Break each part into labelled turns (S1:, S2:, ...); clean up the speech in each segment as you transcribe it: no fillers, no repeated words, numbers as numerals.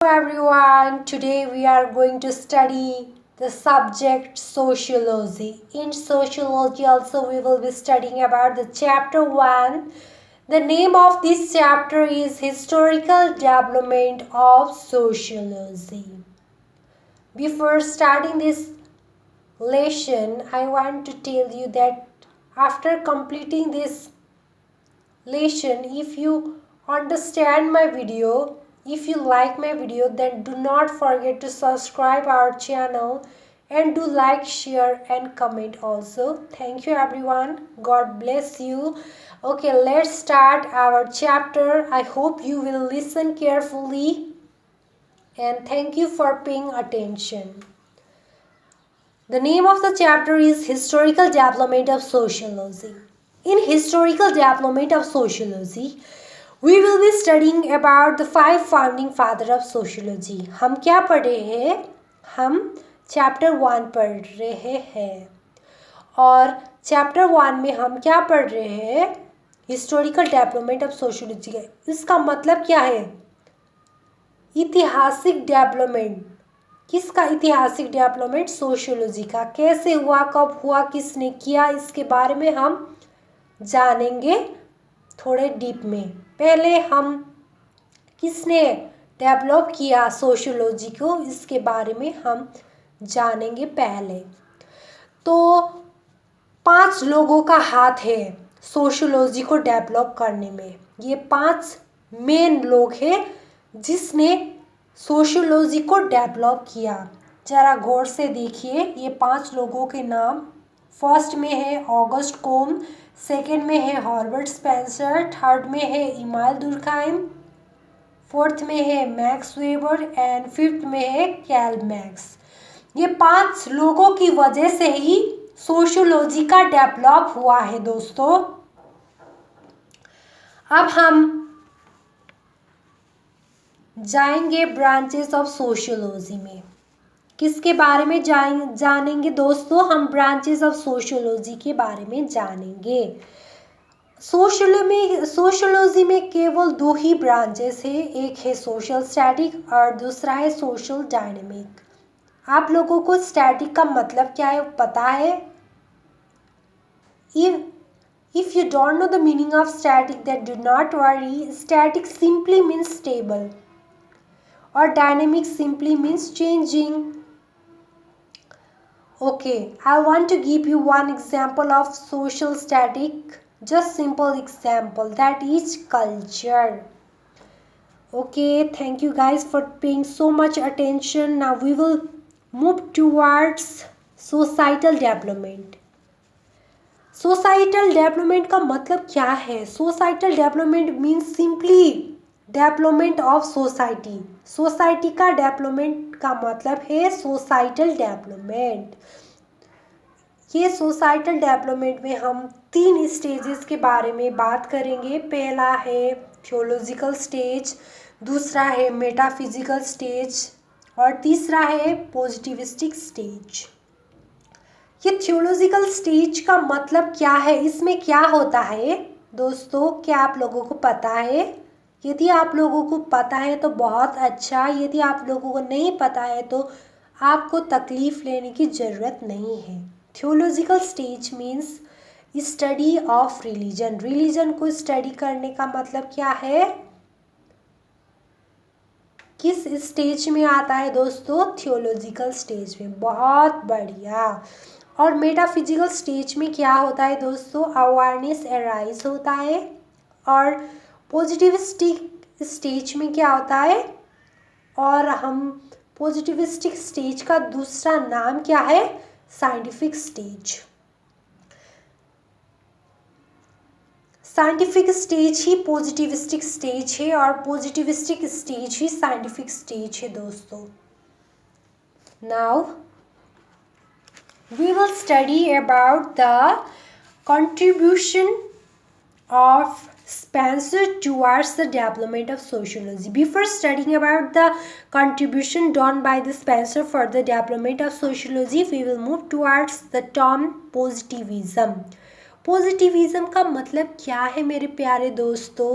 S1: Everyone, today we are going to study the subject sociology. In sociology also we will be studying about the chapter 1. The name of this chapter is Historical Development of Sociology. Before starting this lesson, I want to tell you that after completing this lesson, if you understand my video, if you like my video, then do not forget to subscribe our channel and do like, share and comment also. Thank you everyone. God bless you. Okay, let's start our chapter. I hope you will listen carefully and thank you for paying attention. The name of the chapter is Historical Development of Sociology. In Historical Development of Sociology, we will be studying about the 5 founding father of sociology. हम क्या पढ़ रहे हैं? हम chapter 1 पढ़ रहे हैं और चैप्टर 1 में हम क्या पढ़ रहे हैं? Historical development of sociology. इसका मतलब क्या है? ऐतिहासिक डेवलपमेंट। किसका ऐतिहासिक डेवलपमेंट? सोशियोलॉजी का। कैसे हुआ, कब हुआ, किसने किया, इसके बारे में हम जानेंगे थोड़े डीप में। पहले हम किसने डेवलप किया सोशियोलॉजी को, इसके बारे में हम जानेंगे पहले। तो 5 लोगों का हाथ है सोशियोलॉजी को डेवलप करने में। ये 5 मेन लोग हैं जिसने सोशियोलॉजी को डेवलप किया। जरा गौर से देखिए ये 5 लोगों के नाम। फर्स्ट में है ऑगस्ट कोम, सेकेंड में है हॉर्बर्ट स्पेंसर, थर्ड में है इमाल दुर्खाइम, फोर्थ में है मैक्स वेबर एंड फिफ्थ में है कैल मैक्स। ये 5 लोगों की वजह से ही सोशियोलॉजी का डेवलप हुआ है दोस्तों। अब हम जाएंगे ब्रांचेस ऑफ सोशियोलॉजी में। किसके बारे में जानेंगे दोस्तों? हम ब्रांचेस ऑफ सोशियोलॉजी के बारे में जानेंगे। सोशियोलॉजी में केवल 2 ही ब्रांचेस है, एक है सोशल स्टैटिक और दूसरा है सोशल डायनेमिक। आप लोगों को स्टैटिक का मतलब क्या है पता है? If you don't know the meaning of static, then do not worry. Static simply means stable or dynamic simply means changing. Okay, I want to give you one example of social static. Just simple example, that is culture. Okay, thank you guys for paying so much attention. Now we will move towards societal development. Societal development का मतलब क्या है? Societal development means simply development of society. Society का development का मतलब है societal development. ये societal development में हम 3 स्टेजेस के बारे में बात करेंगे। पहला है थियोलॉजिकल स्टेज, दूसरा है मेटाफिजिकल स्टेज और तीसरा है पॉजिटिविस्टिक स्टेज। ये थियोलॉजिकल स्टेज का मतलब क्या है? इसमें क्या होता है दोस्तों? क्या आप लोगों को पता है? यदि आप लोगों को पता है तो बहुत अच्छा, यदि आप लोगों को नहीं पता है तो आपको तकलीफ लेने की ज़रूरत नहीं है। Theological stage means study of religion. Religion को स्टडी करने का मतलब क्या है? किस स्टेज में आता है दोस्तों? थियोलॉजिकल स्टेज में। बहुत बढ़िया। और मेटाफिजिकल स्टेज में क्या होता है दोस्तों? अवेयरनेस अराइज होता है। और पॉजिटिविस्टिक स्टेज में क्या होता है? और हम पॉजिटिविस्टिक स्टेज का दूसरा नाम क्या है? Scientific stage. साइंटिफिक स्टेज ही पॉजिटिविस्टिक स्टेज है और पॉजिटिविस्टिक स्टेज ही साइंटिफिक स्टेज है दोस्तों। Now we will study about the contribution of Spencer towards the development of sociology. Before studying about the contribution done by the Spencer for the development of sociology, we will move towards the term positivism. Positivism का मतलब क्या है मेरे प्यारे दोस्तों?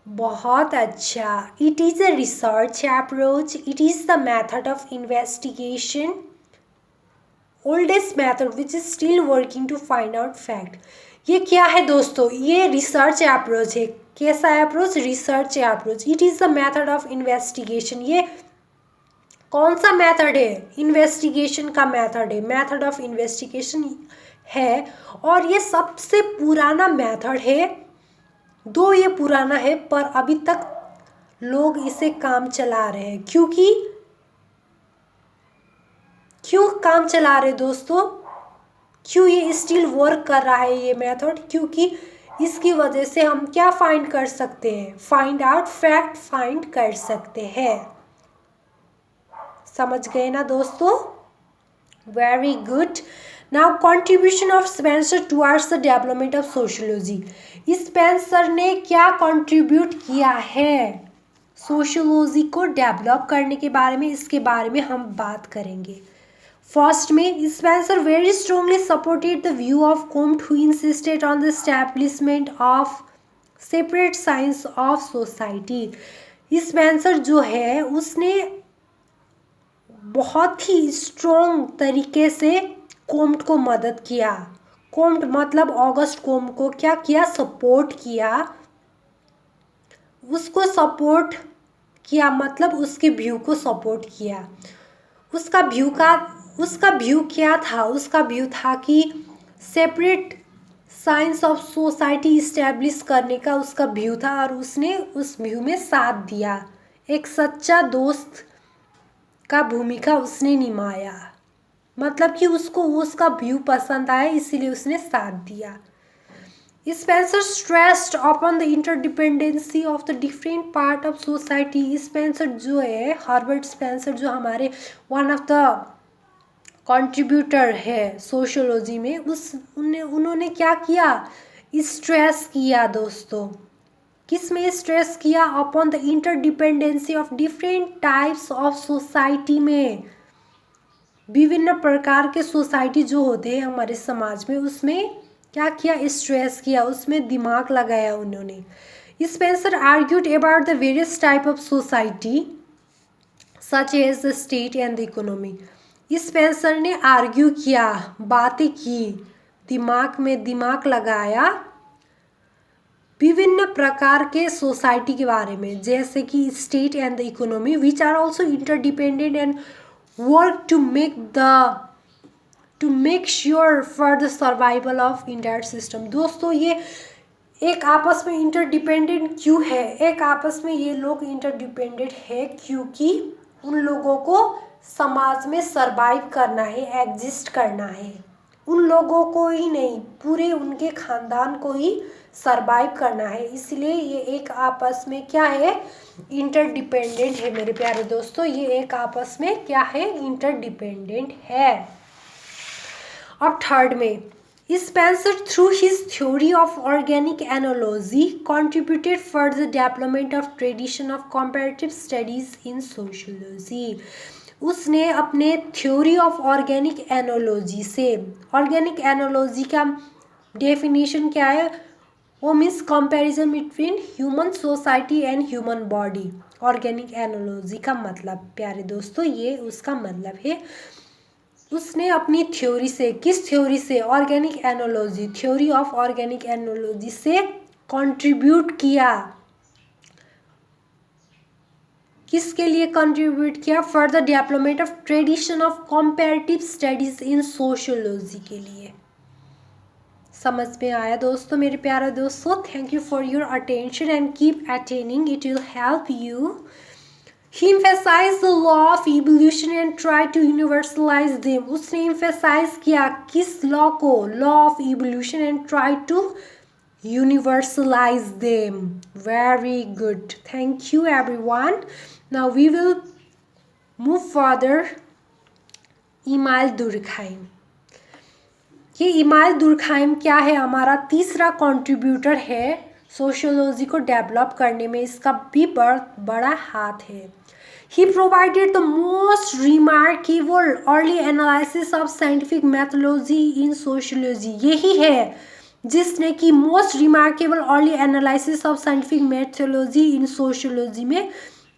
S1: बहुत अच्छा. It is a research approach. It is the method of investigation, oldest method which is still working to find out fact. ये क्या है दोस्तों? ये रिसर्च अप्रोच है. कैसा approach? Research approach. It is the method of investigation. ये कौन सा मेथड है? इन्वेस्टिगेशन का मेथड है. मेथड ऑफ इन्वेस्टिगेशन है और ये सबसे पुराना मेथड है. दो ये पुराना है पर अभी तक लोग इसे काम चला रहे हैं. क्यों काम चला रहे दोस्तों? क्यों ये स्टिल वर्क कर रहा है ये मेथड? क्योंकि इसकी वजह से हम क्या फाइंड कर सकते हैं? फाइंड आउट फैक्ट फाइंड कर सकते हैं. समझ गए ना दोस्तों? Very good. Now contribution of Spencer towards the development of sociology. Spencer ने क्या कंट्रीब्यूट किया है सोशियोलॉजी को डेवलप करने के बारे में? इसके बारे में हम बात करेंगे. फर्स्ट में, Spencer very strongly supported the view of Comte who insisted on the establishment of separate science of society. Spencer जो है उसने बहुत ही स्ट्रॉन्ग तरीके से कॉम्ट को मदद किया. कॉम्ट मतलब ऑगस्ट कॉम्ट को क्या किया? सपोर्ट किया. उसको सपोर्ट किया मतलब उसके व्यू को सपोर्ट किया. उसका व्यू क्या था? उसका व्यू था कि separate science of society establish करने का उसका व्यू था और उसने उस व्यू में साथ दिया. एक सच्चा दोस्त का भूमिका उसने निभाया. मतलब कि उसको उसका व्यू पसंद आया इसीलिए उसने साथ दिया. Spencer stressed upon the interdependency of the different part of society. Spencer जो है, हर्बर्ट स्पेंसर जो हमारे वन ऑफ द कंट्रीब्यूटर है सोशियोलॉजी में, उन्होंने क्या किया? स्ट्रेस किया दोस्तों. किस में स्ट्रेस किया? Upon the interdependency of different types of society में. विभिन्न प्रकार के सोसाइटी जो होते हैं हमारे समाज में, उसमें क्या किया? स्ट्रेस किया. उसमें दिमाग लगाया उन्होंने. Spencer argued about the various type of society such as the state and the economy. Spencer ने आर्ग्यू किया, बातें की, दिमाग लगाया विभिन्न प्रकार के सोसाइटी के बारे में, जैसे कि state and the economy which are also interdependent and work to make sure for the survival of entire system. दोस्तों ये एक आपस में इंटरडिपेंडेंट क्यों है? एक आपस में ये लोग इंटरडिपेंडेंट है क्योंकि उन लोगों को समाज में सर्वाइव करना है, एग्जिस्ट करना है. उन लोगों को ही नहीं, पूरे उनके खानदान को ही सर्वाइव करना है. इसलिए ये एक आपस में क्या है? इंटरडिपेंडेंट है मेरे प्यारे दोस्तों. ये एक आपस में क्या है? इंटरडिपेंडेंट है. अब थर्ड में, Spencer through his theory of organic analogy contributed for the development of tradition of comparative studies in sociology. उसने अपने थ्योरी ऑफ ऑर्गेनिक एनोलॉजी से, ऑर्गेनिक एनोलॉजी का डेफिनेशन क्या है? वो means comparison between human society and human body. Organic analogy का मतलब प्यारे दोस्तों ये उसका मतलब है. उसने अपनी थ्योरी से, किस थ्योरी से? Organic analogy, theory of organic analogy से कंट्रीब्यूट किया. किसके लिए कंट्रीब्यूट किया? For the development of tradition of comparative studies in sociology के लिए. समझ में आया दोस्तों मेरे प्यारे दोस्तों? Thank you for your attention and keep attaining, it will help you. He emphasized the law of evolution and tried to universalize them. उसने emphasize किया किस law को? Law of evolution and tried to universalize them. Very good. Thank you everyone. Now we will move further. Emile Durkheim. ये email दुर्खाइम क्या है? हमारा तीसरा contributor है सोशियोलॉजी को डेवलप करने में. इसका भी बड़ा हाथ है. He provided the most remarkable early analysis of scientific methodology in sociology. यही है जिसने की most remarkable early analysis of scientific methodology in sociology में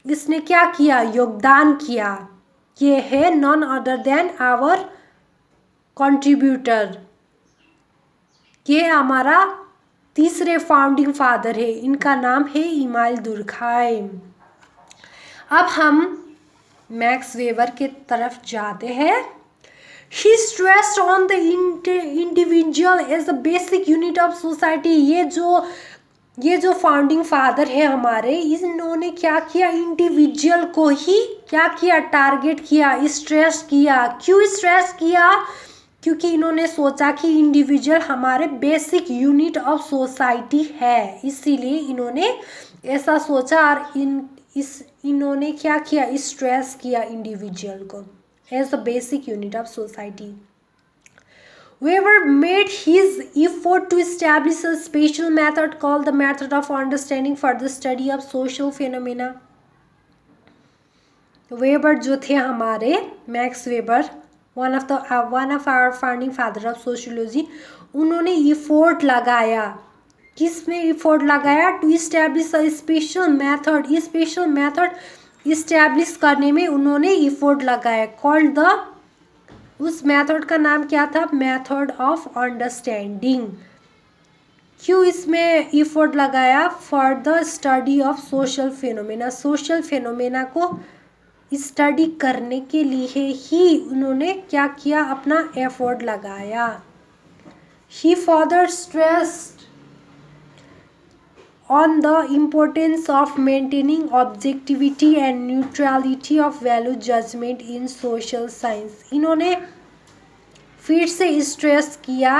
S1: इसने क्या किया, योगदान किया। ये है none other than our contributor, ये हमारा तीसरे फाउंडिंग फादर है, इनका नाम है इमाइल दुर्खाइम। अब हम मैक्स वेबर के तरफ जाते हैं। He stressed on the individual as the basic unit of society। ये जो फाउंडिंग फादर है हमारे, इन्होंने क्या किया, इंडिविजुअल को ही क्या किया, टारगेट किया, स्ट्रेस किया। क्यों स्ट्रेस किया, क्योंकि इन्होंने सोचा कि इंडिविजुअल हमारे बेसिक यूनिट ऑफ सोसाइटी है, इसीलिए इन्होंने ऐसा सोचा और इन्होंने क्या किया, स्ट्रेस किया इंडिविजुअल को as the basic unit of society. Weber made his effort to establish a special method called the method of understanding for the study of social phenomena. Weber जो थे हमारे, max weber, one of our founding father of sociology, उन्होंने effort लगाया, किसमें effort लगाया, to establish a special method। ये special method establish करने में उन्होंने इफोर्ट लगाया, कॉल्ड द, उस मेथड का नाम क्या था, मेथड ऑफ अंडरस्टैंडिंग। क्यों इसमें इफोर्ट लगाया, for the study of social phenomena, social phenomena को स्टडी करने के लिए ही उन्होंने क्या किया, अपना एफर्ट लगाया। He further stressed on the importance of maintaining objectivity and neutrality of value judgment in social science। इन्होंने फिर से स्ट्रेस किया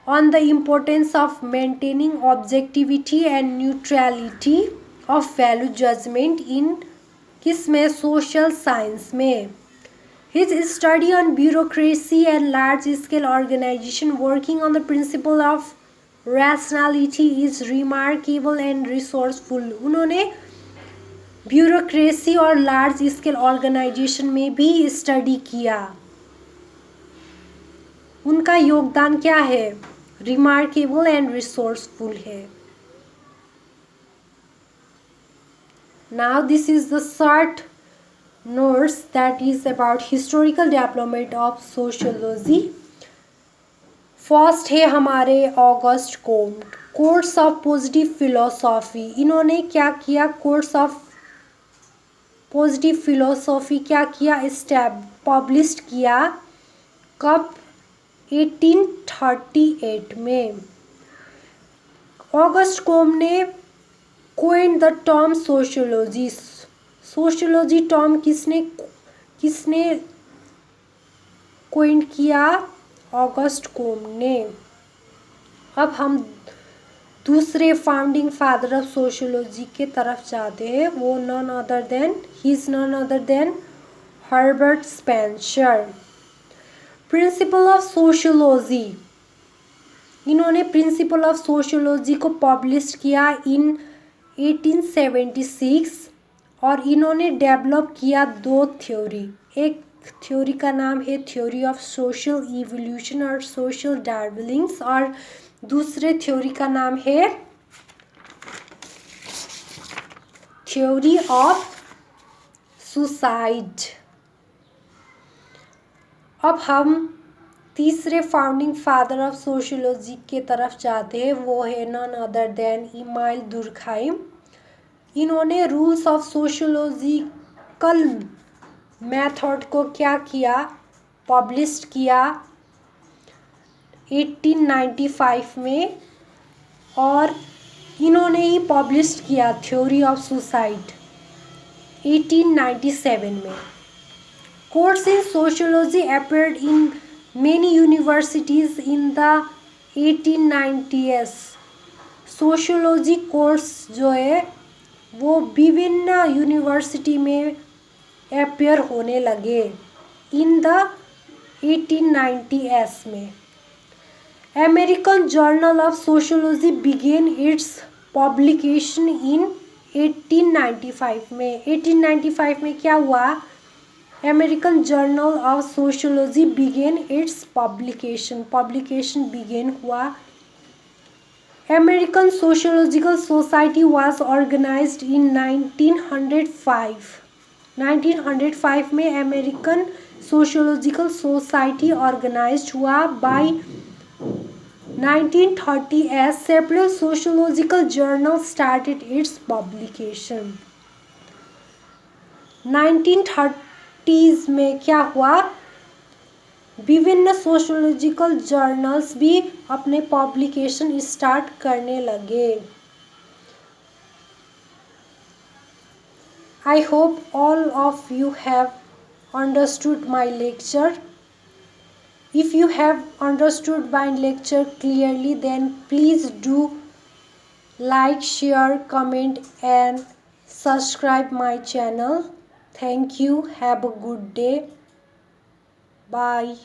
S1: on the importance of maintaining objectivity and neutrality of value judgment in किस में, social science में। His study on bureaucracy and large scale organization working on the principle of rationality is remarkable and resourceful। उन्होंने bureaucracy और large scale organisation में भी study किया, उनका योगदान क्या है, रिमार्केबल एंड रिसोर्सफुल है। Now this is the short notes that is about historical development of sociology. First है हमारे August Comte, course of positive philosophy. इन्होंने क्या किया, कोर्स ऑफ पॉजिटिव फिलोसॉफी क्या किया, पब्लिश किया, कब, 1838 में। ऑगस्ट कोम्ट ने coin the term sociology, sociology term किसने कोइन किया, ऑगस्ट कोम्ट ने। अब हम दूसरे फाउंडिंग फादर ऑफ सोशियोलॉजी के तरफ जाते हैं, वो non other then Herbert Spencer. Principle of sociology, इन्होंने प्रिंसिपल ऑफ सोशियोलॉजी को पब्लिश किया इन 1876 और इन्होंने डेवलप किया दो थ्योरी, एक थ्योरी का नाम है थ्योरी ऑफ सोशल इवोल्यूशन और सोशल डार्विनिज्म और दूसरे थ्योरी का नाम है थ्योरी ऑफ सुसाइड। अब हम तीसरे फाउंडिंग फादर ऑफ सोशियोलॉजी के तरफ जाते हैं, वो है नॉन अदर देन इमाइल दुर्खाइम। इन्होंने रूल्स ऑफ सोशियोलॉजिकल मेथड को क्या किया, पब्लिश किया 1895 में और इन्होंने ही पब्लिश किया थ्योरी ऑफ सुसाइड 1897 में। Course in sociology appeared in many universities in the 1890s। Sociology course जो है वो विभिन्न यूनिवर्सिटी में अपीयर होने लगे इन द 1890s में। American Journal of Sociology began its publication in 1895 में। 1895 में क्या हुआ, American Journal of Sociology began its publication began हुआ American Sociological Society was organized in 1905. 1905 में अमेरिकन सोशियोलॉजिकल सोसाइटी ऑर्गेनाइज्ड हुआ. By 1930 as several sociological journals started its publication. 1930s में क्या हुआ, विभिन्न सोशियोलॉजिकल जर्नल्स भी अपने पब्लिकेशन स्टार्ट करने लगे. I hope all of you have understood my lecture. If you have understood my lecture clearly, then please do like, share, comment and subscribe my channel. Thank you. Have a good day. Bye.